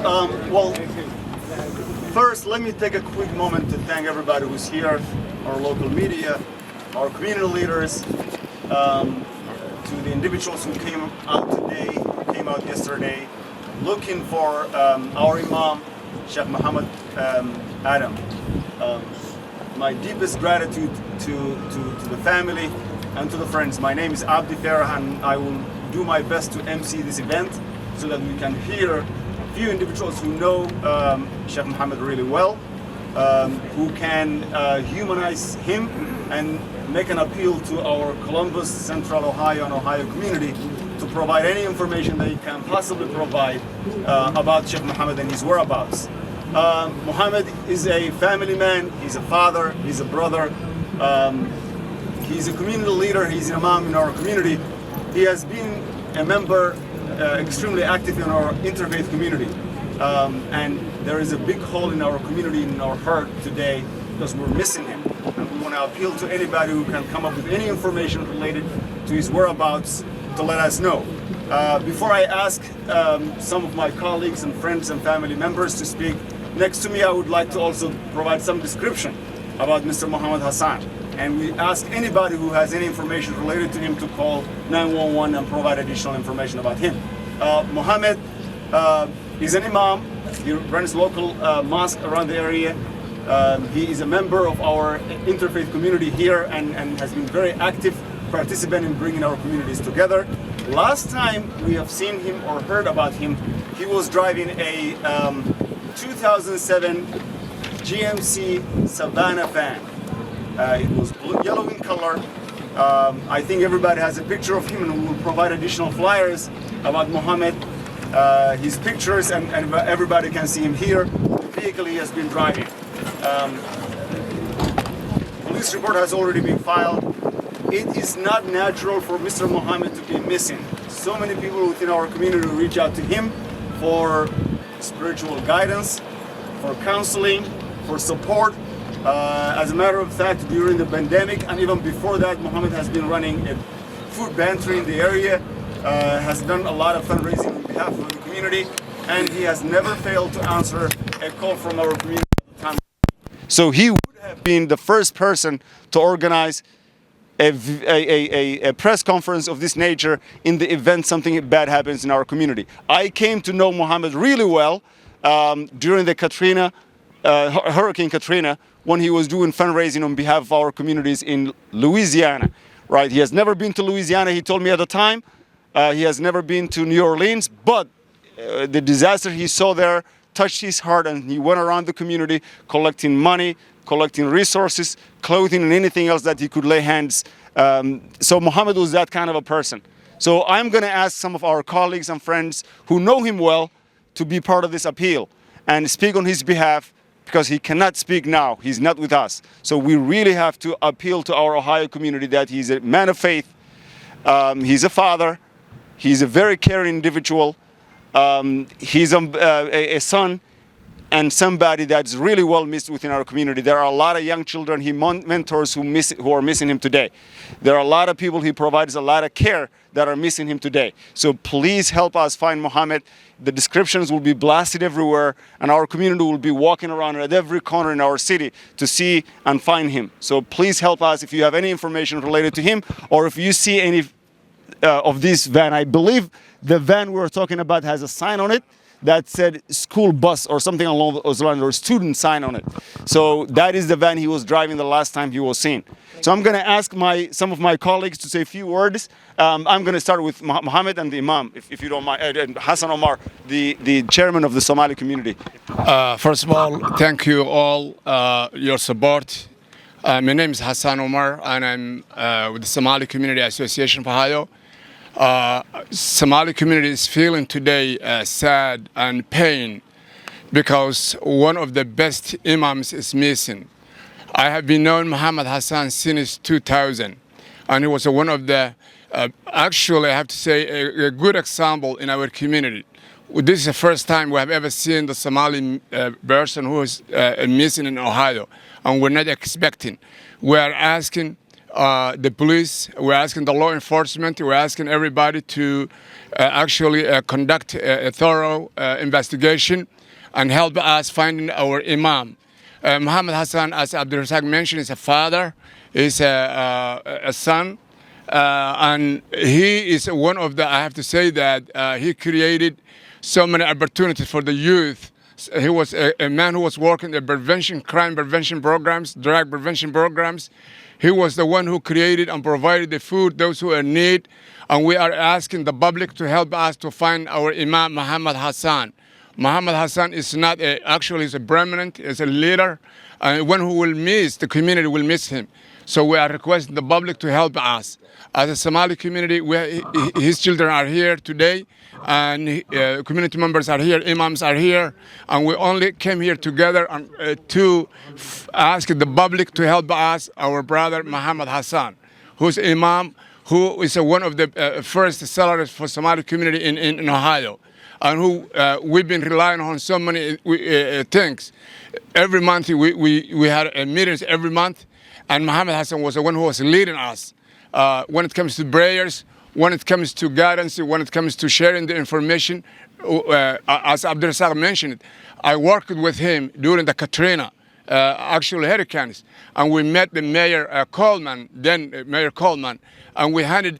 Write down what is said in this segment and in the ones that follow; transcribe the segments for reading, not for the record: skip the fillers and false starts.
Well, first, let me take a quick moment to thank everybody who's here, our local media, our community leaders, to the individuals who came out today, who came out yesterday, looking for our Imam, Sheikh Muhammad Adam. My deepest gratitude to the family and to the friends. My name is Abdi Farah, and I will do my best to MC this event so that we can hear a few individuals who know Sheikh Muhammad really well, who can humanize him and make an appeal to our Columbus, Central Ohio and Ohio community to provide any information they can possibly provide about Sheikh Muhammad and his whereabouts. Muhammad is a family man, he's a father, he's a brother, he's a community leader, he's an imam in our community. He has been a member extremely active in our interfaith community. And there is a big hole in our community, in our heart today, because we're missing him. And we want to appeal to anybody who can come up with any information related to his whereabouts to let us know. Before I ask some of my colleagues and friends and family members to speak, next to me I would like to also provide some description about Mr. Maxamed Hassan. And we ask anybody who has any information related to him to call 911 and provide additional information about him. Muhammad is an imam. He runs local mosque around the area. He is a member of our interfaith community here and has been very active participant in bringing our communities together. Last time we have seen him or heard about him, he was driving a 2007 GMC Savannah van. It was yellow in color. I think everybody has a picture of him, and we will provide additional flyers about Muhammad, his pictures, and everybody can see him here. The vehicle he has been driving. Police report has already been filed. It is not natural for Mr. Muhammad to be missing. So many people within our community reach out to him for spiritual guidance, for counseling, for support. As a matter of fact, during the pandemic and even before that, Muhammad has been running a food pantry in the area, has done a lot of fundraising on behalf of the community, and he has never failed to answer a call from our community at the time. So he would have been the first person to organize a press conference of this nature in the event something bad happens in our community. I came to know Muhammad really well during the Hurricane Katrina, when he was doing fundraising on behalf of our communities in Louisiana. Right? He has never been to Louisiana, he told me at the time. He has never been to New Orleans, but the disaster he saw there touched his heart, and he went around the community collecting money, collecting resources, clothing, and anything else that he could lay hands. So Muhammad was that kind of a person. So I'm going to ask some of our colleagues and friends who know him well to be part of this appeal and speak on his behalf, because he cannot speak now. He's not with us. So we really have to appeal to our Ohio community that he's a man of faith. He's a father. He's a very caring individual. He's a son and somebody that's really well missed within our community. There are a lot of young children he mentors who are missing him today. There are a lot of people he provides a lot of care that are missing him today. So please help us find Muhammad. The descriptions will be blasted everywhere, and our community will be walking around at every corner in our city to see and find him. So please help us if you have any information related to him, or if you see any of this van. I believe the van we're talking about has a sign on it that said school bus or something along those lines, or student sign on it. So that is the van he was driving the last time he was seen. So I'm going to ask some of my colleagues to say a few words. I'm going to start with Muhammad and the Imam, if you don't mind, and Hassan Omar, the chairman of the Somali community. First of all, thank you all your support. My name is Hassan Omar, and I'm with the Somali Community Association of Ohio. Somali community is feeling today sad and pain because one of the best imams is missing. I have been known Maxamed Hassan since 2000, and he was one of the, actually I have to say, a good example in our community. This is the first time we have ever seen the Somali person who is missing in Ohio, and we're not expecting. We are asking the police, we're asking the law enforcement, we're asking everybody to actually conduct a thorough investigation and help us finding our imam. Maxamed Hassan, as Abdul mentioned, is a father, is a son, and he is one of the, I have to say that he created so many opportunities for the youth. He was a man who was working in prevention, crime prevention programs, drug prevention programs. He was the one who created and provided the food, those who are in need. And we are asking the public to help us to find our Imam Maxamed Hassan. Maxamed Hassan is not actually is a prominent, is a leader, and one who will miss, the community will miss him. So we are requesting the public to help us. As a Somali community, his children are here today, and community members are here, imams are here, and we only came here together to ask the public to help us, our brother Maxamed Hassan, who's imam, who is one of the first sellers for Somali community in Ohio, and who we've been relying on so many things. Every month we had meetings every month, and Maxamed Hassan was the one who was leading us when it comes to prayers, when it comes to guidance, when it comes to sharing the information. As Abdul mentioned, I worked with him during the Katrina, actually hurricanes, and we met the Mayor Coleman, then Mayor Coleman, and we handed,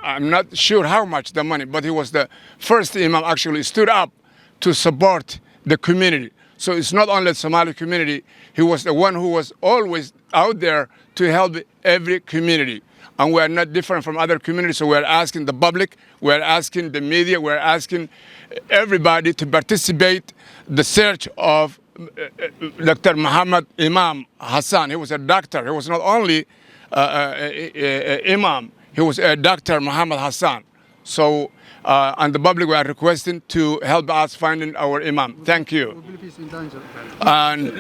I'm not sure how much the money, but he was the first imam actually stood up to support the community. So it's not only the Somali community, he was the one who was always out there to help every community. And we are not different from other communities, so we are asking the public, we are asking the media, we are asking everybody to participate in the search of Dr. Maxamed Imam Hassan. He was a doctor. He was not only imam, he was a Dr. Maxamed Hassan. So, and the public we are requesting to help us finding our imam. Thank you. And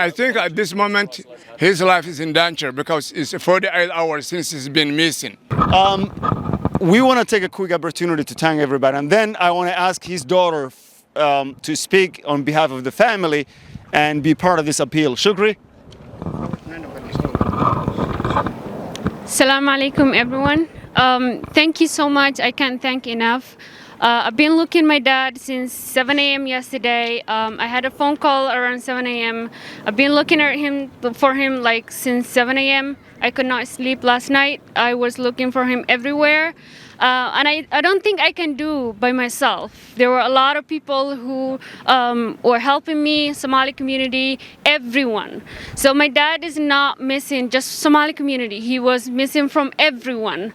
I think at this moment, his life is in danger because it's 48 hours since he's been missing. We want to take a quick opportunity to thank everybody, and then I want to ask his daughter to speak on behalf of the family and be part of this appeal. Shukri. Assalamu alaikum, everyone. Thank you so much. I can't thank enough. I've been looking my dad since 7 a.m. yesterday. I had a phone call around 7 a.m. I've been looking at him for him like since 7 a.m. I could not sleep last night. I was looking for him everywhere. And I don't think I can do by myself. There were a lot of people who were helping me, Somali community, everyone. So my dad is not missing just Somali community. He was missing from everyone.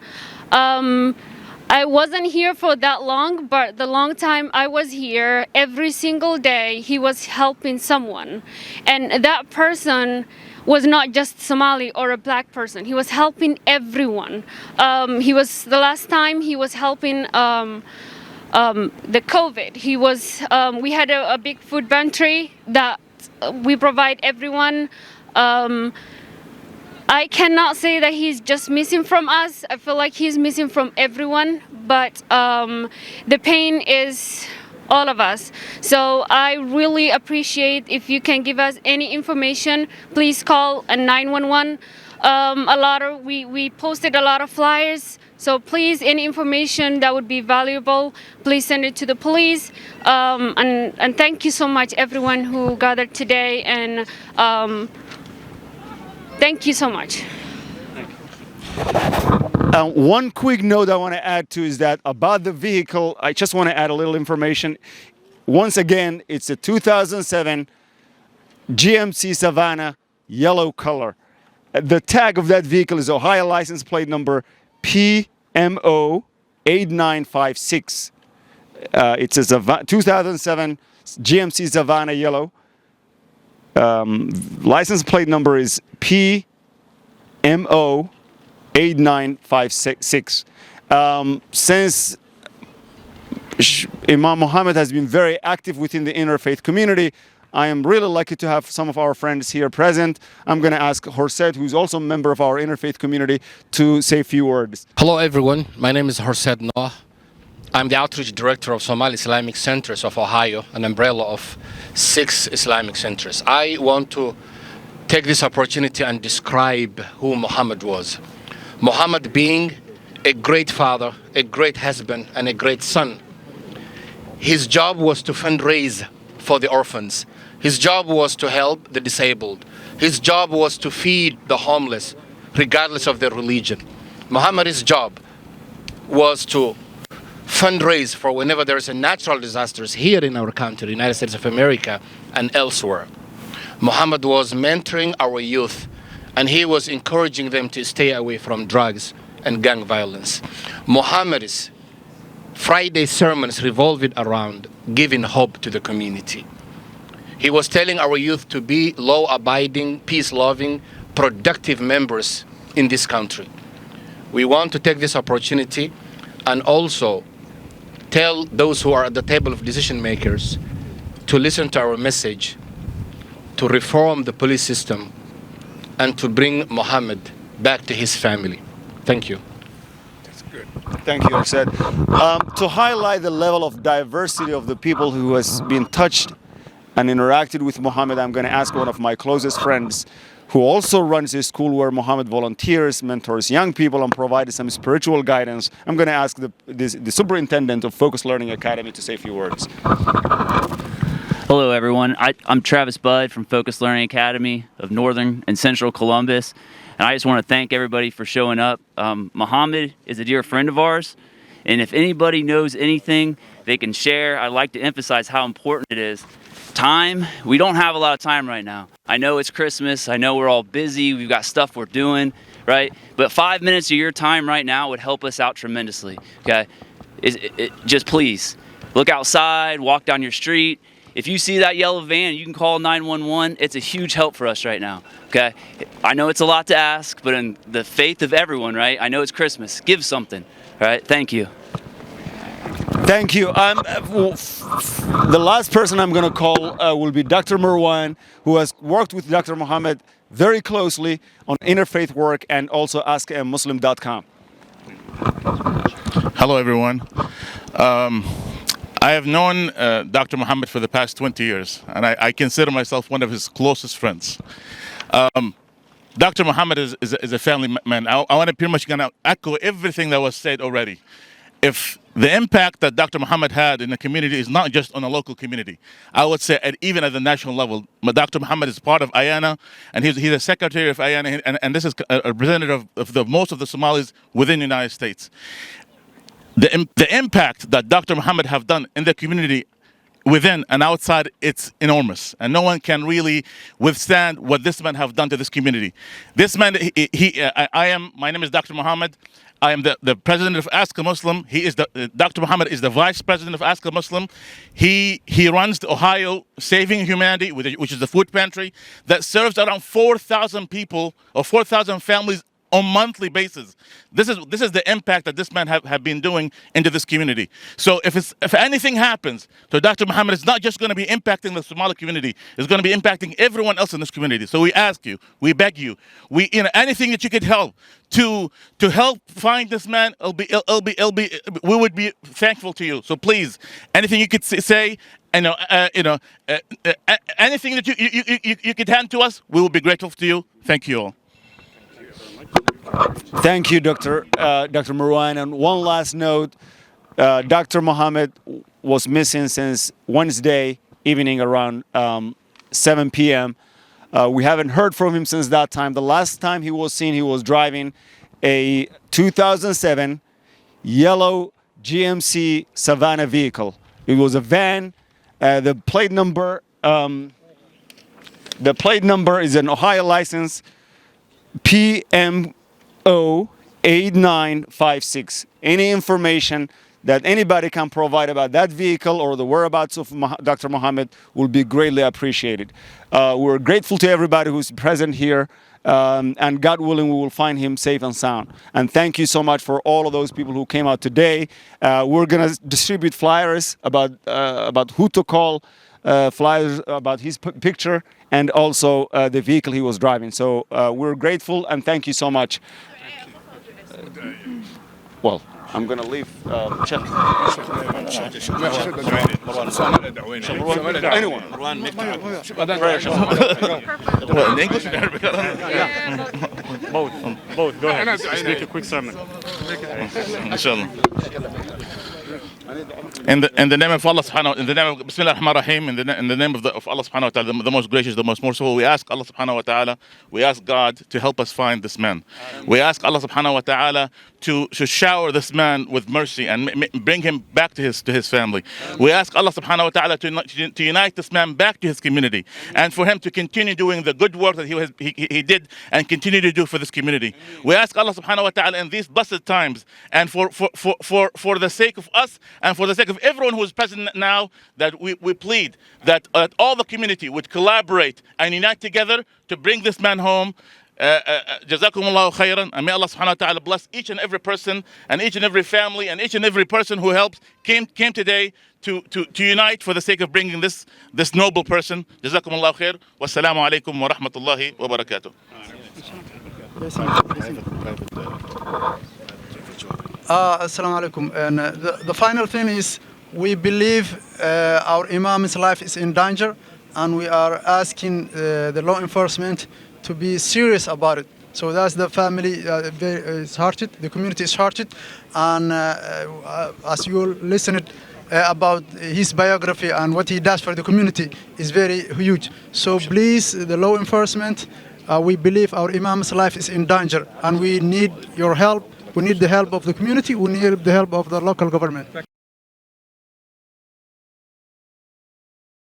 I wasn't here for that long, but the long time I was here, every single day he was helping someone. And that person was not just Somali or a black person. He was helping everyone. The last time he was helping the COVID. We had a big food pantry that we provide everyone. I cannot say that he's just missing from us. I feel like he's missing from everyone, but the pain is all of us. So I really appreciate if you can give us any information. Please call a 911. We posted a lot of flyers. So please, any information that would be valuable, please send it to the police. And thank you so much, everyone who gathered today. And thank you so much. One quick note I want to add to is that about the vehicle, I just want to add a little information. Once again, it's a 2007 GMC Savannah yellow color. The tag of that vehicle is Ohio license plate number PMO 8956. It's a 2007 GMC Savannah yellow. License plate number is PMO 8956. Since Imam Muhammad has been very active within the interfaith community, I am really lucky to have some of our friends here present. I'm going to ask Horset, who's also a member of our interfaith community, to say a few words. Hello everyone, my name is Horset Noah. I'm the outreach director of Somali Islamic Centers of Ohio, an umbrella of 6 Islamic centers. I want to take this opportunity and describe who Muhammad was. Muhammad being a great father, a great husband, and a great son. His job was to fundraise for the orphans. His job was to help the disabled. His job was to feed the homeless, regardless of their religion. Muhammad's job was to fundraise for whenever there is a natural disasters here in our country, United States of America, and elsewhere. Muhammad was mentoring our youth, and he was encouraging them to stay away from drugs and gang violence. Muhammad's Friday sermons revolved around giving hope to the community. He was telling our youth to be law-abiding, peace-loving, productive members in this country. We want to take this opportunity and also tell those who are at the table of decision makers to listen to our message, to reform the police system, and to bring Muhammad back to his family. Thank you. Thank you, Arshad. To highlight the level of diversity of the people who has been touched and interacted with Muhammad, I'm going to ask one of my closest friends who also runs a school where Muhammad volunteers, mentors young people, and provides some spiritual guidance. I'm going to ask the superintendent of Focus Learning Academy to say a few words. Hello, everyone. I'm Travis Budd from Focus Learning Academy of Northern and Central Columbus. And I just want to thank everybody for showing up. Muhammad is a dear friend of ours. And if anybody knows anything they can share, I'd like to emphasize how important it is. Time, we don't have a lot of time right now. I know it's Christmas. I know we're all busy. We've got stuff we're doing, right? But 5 minutes of your time right now would help us out tremendously, okay? Just please, look outside, walk down your street. If you see that yellow van, you can call 911. It's a huge help for us right now, okay? I know it's a lot to ask, but in the faith of everyone, right? I know it's Christmas. Give something, all right? Thank you. Thank you. The last person I'm going to call will be Dr. Marwan, who has worked with Dr. Muhammad very closely on interfaith work and also AskMuslim.com. Hello, everyone. I have known Dr. Muhammad for the past 20 years, and I consider myself one of his closest friends. Dr. Muhammad is a family man. I want to pretty much gonna echo everything that was said already. If the impact that Dr. Muhammad had in the community is not just on a local community, I would say even at the national level. But Dr. Muhammad is part of IANA, and he's a secretary of IANA, and this is a representative of most of the Somalis within the United States. The impact that Dr. Muhammad have done in the community within and outside, it's enormous, and no one can really withstand what this man have done to this community. This man, my name is Dr. Muhammad. I am the president of Ask a Muslim. Dr. Muhammad is the vice president of Ask a Muslim. He runs the Ohio Saving Humanity, which is the food pantry that serves around 4,000 people or 4,000 families on monthly basis. This is the impact that this man have been doing into this community. So if anything happens to Dr. Muhammad, it's not just going to be impacting the Somali community. It's going to be impacting everyone else in this community. So we ask you, we beg you, anything that you could help to help find this man, we would be thankful to you. So please, anything you could say, anything that you could hand to us, we will be grateful to you. Thank you all. Thank you, Dr. Marwan. And one last note, Dr. Muhammad was missing since Wednesday evening around 7 p.m. We haven't heard from him since that time. The last time he was seen, he was driving a 2007 yellow GMC Savannah vehicle. It was a van. The plate number is an Ohio license, PMO8956. Any information that anybody can provide about that vehicle or the whereabouts of Dr. Muhammad will be greatly appreciated. We're grateful to everybody who's present here, and God willing, we will find him safe and sound. And thank you so much for all of those people who came out today. We're going to distribute flyers about who to call, flyers about his picture, and also the vehicle he was driving. So we're grateful and thank you so much. Well, I'm gonna leave. Check. Anyone. Well, in English and Arabic. Both. Go ahead. Just make a quick sermon. Inshallah. In the name of Allah subhanahu, in the name of Bismillah ar-Rahman ar-Rahim, in the name of Allah subhanahu wa ta'ala, the most gracious, the most merciful, we ask Allah subhanahu wa ta'ala, we ask God to help us find this man. We ask Allah subhanahu wa ta'ala to shower this man with mercy and bring him back to his family. We ask Allah subhanahu wa ta'ala to unite this man back to his community and for him to continue doing the good work that he did and continue to do for this community. We ask Allah subhanahu wa ta'ala in these blessed times and for the sake of us and for the sake of everyone who is present now, that we plead that all the community would collaborate and unite together to bring this man home. Jazakumullahu khairan, and may Allah subhanahu wa ta'ala bless each and every person and each and every family and each and every person who came today to unite for the sake of bringing this noble person. Jazakumullahu khair. Wassalamu alaikum wa rahmatullahi wa barakatuh. Assalamu alaikum. And the final thing is, we believe our Imam's life is in danger, and we are asking the law enforcement to be serious about it. So that's the family is hearted, the community is hearted, and as you listened about his biography and what he does for the community is very huge. So please, the law enforcement, we believe our Imam's life is in danger, and we need your help. We need the help of the community. We need the help of the local government.